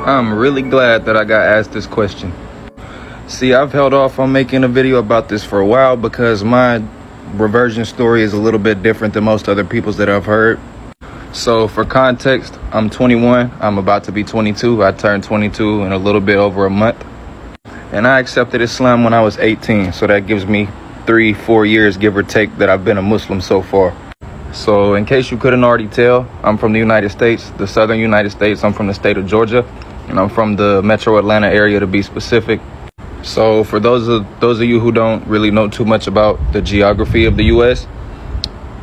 I'm really glad that I got asked this question. See, I've held off on making a video about this for a while because my reversion story is a little bit different than most other people's that I've heard. So for context, I'm 21. I'm about to be 22. I turned 22 in a little bit over a month. And I accepted Islam when I was 18. So that gives me 3-4 years, give or take, that I've been a Muslim so far. So in case you couldn't already tell, I'm from the United States, the southern United States. I'm from the state of Georgia, and I'm from the metro Atlanta area to be specific. So for those of you who don't really know too much about the geography of the U.S.,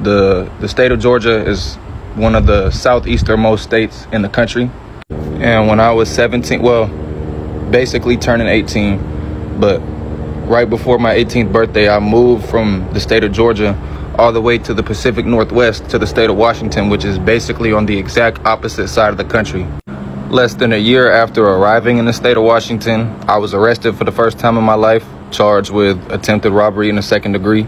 the state of Georgia is one of the southeasternmost states in the country. And when I was 17, well, basically turning 18, but right before my 18th birthday, I moved from the state of Georgia all the way to the Pacific Northwest to the state of Washington, which is basically on the exact opposite side of the country. Less than a year after arriving in the state of Washington, I was arrested for the first time in my life, charged with attempted robbery in the second degree.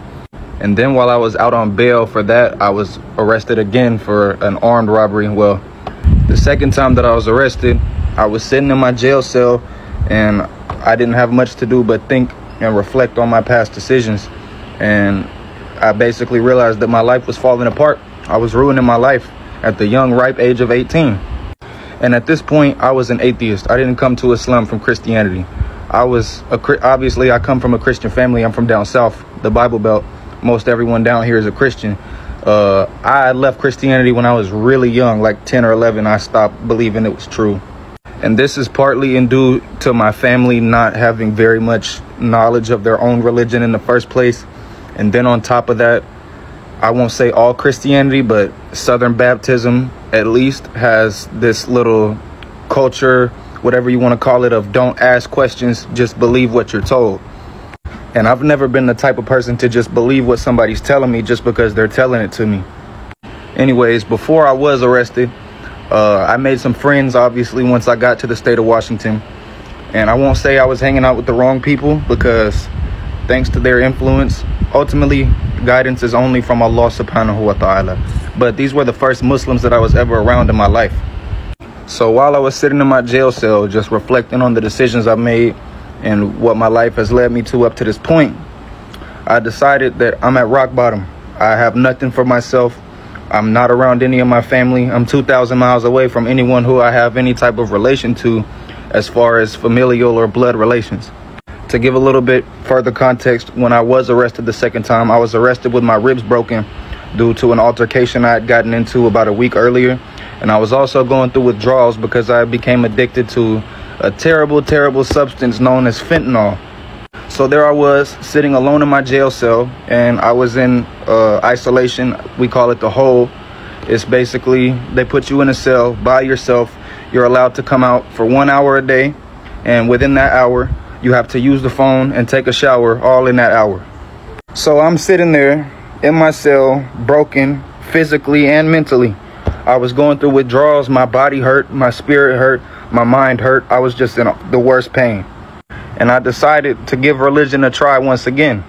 And then while I was out on bail for that, I was arrested again for an armed robbery. Well, the second time that I was arrested, I was sitting in my jail cell and I didn't have much to do but think and reflect on my past decisions. And I basically realized that my life was falling apart. I was ruining my life at the young, ripe age of 18. And at this point, I was an atheist. I didn't come to Islam from Christianity. Obviously, I come from a Christian family. I'm from down south, the Bible Belt. Most everyone down here is a Christian. I left Christianity when I was really young, like 10 or 11. I stopped believing it was true. And this is partly due to my family not having very much knowledge of their own religion in the first place. And then on top of that, I won't say all Christianity, but Southern Baptism at least has this little culture, whatever you want to call it, of don't ask questions, just believe what you're told. And I've never been the type of person to just believe what somebody's telling me just because they're telling it to me. Anyways, before I was arrested, I made some friends, obviously, once I got to the state of Washington. And I won't say I was hanging out with the wrong people because thanks to their influence, ultimately, guidance is only from Allah subhanahu wa ta'ala. But these were the first Muslims that I was ever around in my life. So while I was sitting in my jail cell, just reflecting on the decisions I've made and what my life has led me to up to this point, I decided that I'm at rock bottom. I have nothing for myself. I'm not around any of my family. I'm 2,000 miles away from anyone who I have any type of relation to as far as familial or blood relations. To give a little bit further context, when I was arrested the second time, I was arrested with my ribs broken due to an altercation I had gotten into about a week earlier. And I was also going through withdrawals because I became addicted to a terrible, terrible substance known as fentanyl. So there I was sitting alone in my jail cell, and I was in isolation. We call it the hole. It's basically they put you in a cell by yourself. You're allowed to come out for 1 hour a day, and within that hour you have to use the phone and take a shower all in that hour. So I'm sitting there in my cell, broken physically and mentally. I was going through withdrawals. My body hurt, my spirit hurt, my mind hurt. I was just in the worst pain. And I decided to give religion a try once again.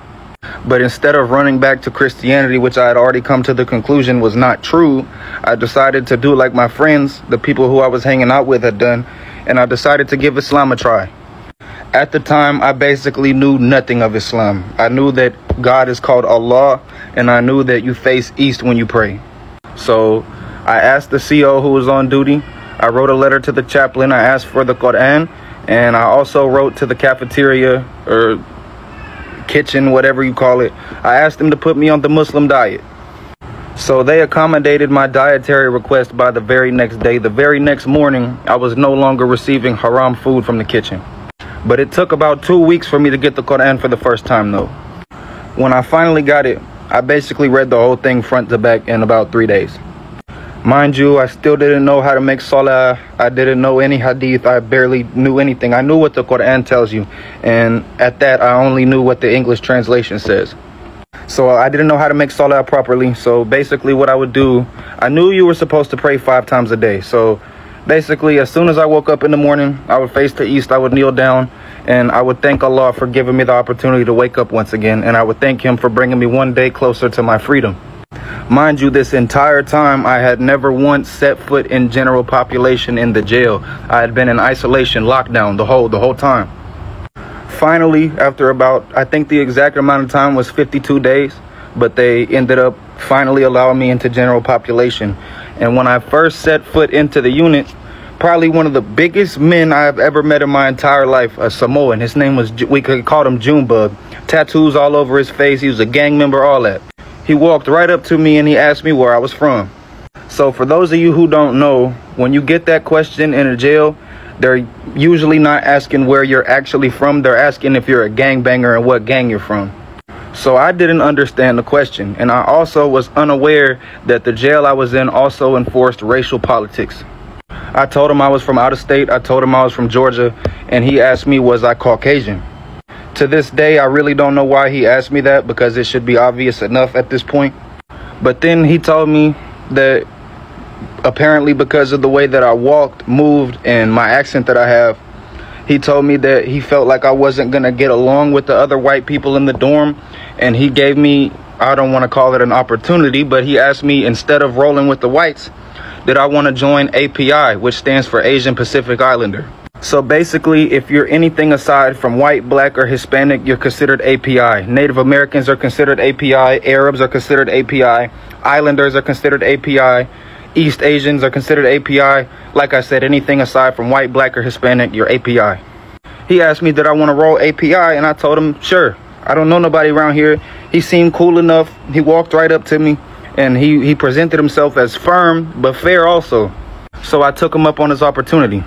But instead of running back to Christianity, which I had already come to the conclusion was not true, I decided to do like my friends, the people who I was hanging out with, had done. And I decided to give Islam a try. At the time, I basically knew nothing of Islam. I knew that God is called Allah, and I knew that you face east when you pray. So I asked the CO who was on duty. I wrote a letter to the chaplain. I asked for the Quran, and I also wrote to the cafeteria or kitchen, whatever you call it. I asked them to put me on the Muslim diet. So they accommodated my dietary request by the very next day. The very next morning, I was no longer receiving haram food from the kitchen. But it took about 2 weeks for me to get the Quran for the first time, though. When I finally got it, I basically read the whole thing front to back in about 3 days. Mind you, I still didn't know how to make salah. I didn't know any hadith. I barely knew anything. I knew what the Quran tells you. And at that, I only knew what the English translation says. So I didn't know how to make salah properly. So basically what I would do, I knew you were supposed to pray 5 times a day. So basically, as soon as I woke up in the morning, I would face the east, I would kneel down, and I would thank Allah for giving me the opportunity to wake up once again. And I would thank him for bringing me one day closer to my freedom. Mind you, this entire time, I had never once set foot in general population in the jail. I had been in isolation, lockdown, the whole time. Finally, after about, I think the exact amount of time was 52 days, but they ended up finally allowing me into general population. And when I first set foot into the unit, probably one of the biggest men I've ever met in my entire life, a Samoan. His name was, we could call him Junebug. Tattoos all over his face. He was a gang member, all that. He walked right up to me and he asked me where I was from. So for those of you who don't know, when you get that question in a jail, they're usually not asking where you're actually from. They're asking if you're a gangbanger and what gang you're from. So I didn't understand the question. And I also was unaware that the jail I was in also enforced racial politics. I told him I was from out of state. I told him I was from Georgia. And he asked me, was I Caucasian? To this day, I really don't know why he asked me that, because it should be obvious enough at this point. But then he told me that apparently because of the way that I walked, moved, and my accent that I have, he told me that he felt like I wasn't going to get along with the other white people in the dorm. And he gave me, I don't want to call it an opportunity, but he asked me, instead of rolling with the whites, did I want to join API, which stands for Asian Pacific Islander. So basically, if you're anything aside from white, black, or Hispanic, you're considered API. Native Americans are considered API. Arabs are considered API. Islanders are considered API. East Asians are considered API. Like I said, anything aside from white, black, or Hispanic, you're API. He asked me, did I want to roll API? And I told him, sure. I don't know nobody around here. He seemed cool enough. He walked right up to me, and he presented himself as firm, but fair also. So I took him up on his opportunity.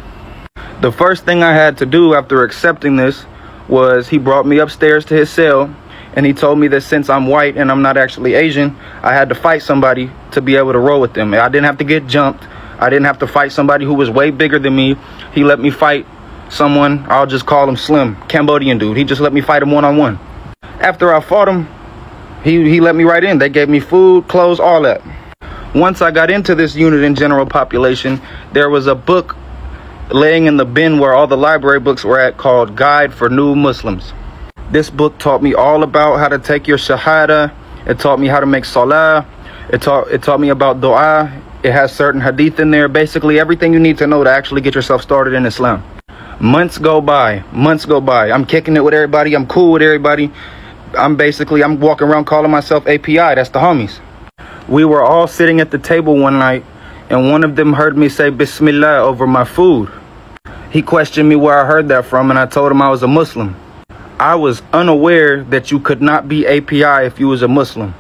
The first thing I had to do after accepting this was he brought me upstairs to his cell, and he told me that since I'm white and I'm not actually Asian, I had to fight somebody to be able to roll with them. I didn't have to get jumped. I didn't have to fight somebody who was way bigger than me. He let me fight someone, I'll just call him Slim, Cambodian dude. He just let me fight him one-on-one. After I fought him, he let me right in. They gave me food, clothes, all that. Once I got into this unit in general population, there was a book laying in the bin where all the library books were at called Guide for New Muslims. This book taught me all about how to take your shahada. It taught me how to make salah. It taught me about dua. It has certain hadith in there. Basically everything you need to know to actually get yourself started in Islam. Months go by. I'm kicking it with everybody. I'm cool with everybody. I'm walking around calling myself API. That's the homies. We were all sitting at the table one night, and one of them heard me say Bismillah over my food. He questioned me where I heard that from, and I told him I was a Muslim. I was unaware that you could not be API if you was a Muslim.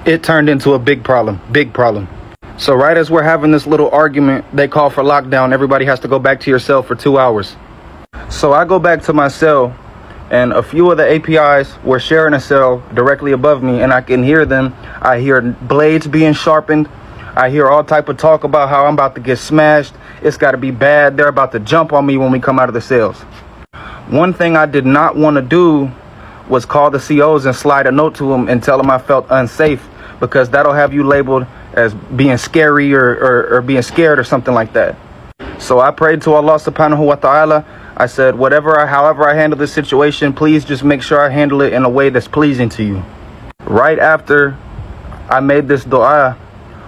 It turned into a big problem. So right as we're having this little argument, they call for lockdown. Everybody has to go back to your cell for 2 hours. So I go back to my cell, and a few of the APIs were sharing a cell directly above me, and I can hear them. I hear blades being sharpened. I hear all type of talk about how I'm about to get smashed. It's got to be bad. They're about to jump on me when we come out of the cells. One thing I did not want to do was call the COs and slide a note to them and tell them I felt unsafe, because that'll have you labeled as being scary or being scared or something like that. So I prayed to Allah subhanahu wa ta'ala. I said, however I handle this situation, please just make sure I handle it in a way that's pleasing to you. Right after I made this dua,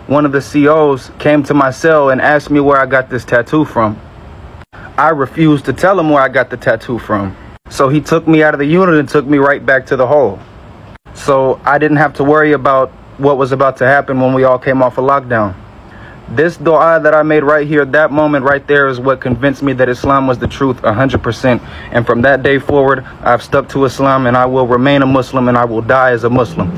one of the COs came to my cell and asked me where I got this tattoo from. I refused to tell him where I got the tattoo from. So he took me out of the unit and took me right back to the hole. So I didn't have to worry about what was about to happen when we all came off of lockdown. This dua that I made right here, that moment right there, is what convinced me that Islam was the truth 100%. And from that day forward, I've stuck to Islam, and I will remain a Muslim, and I will die as a Muslim.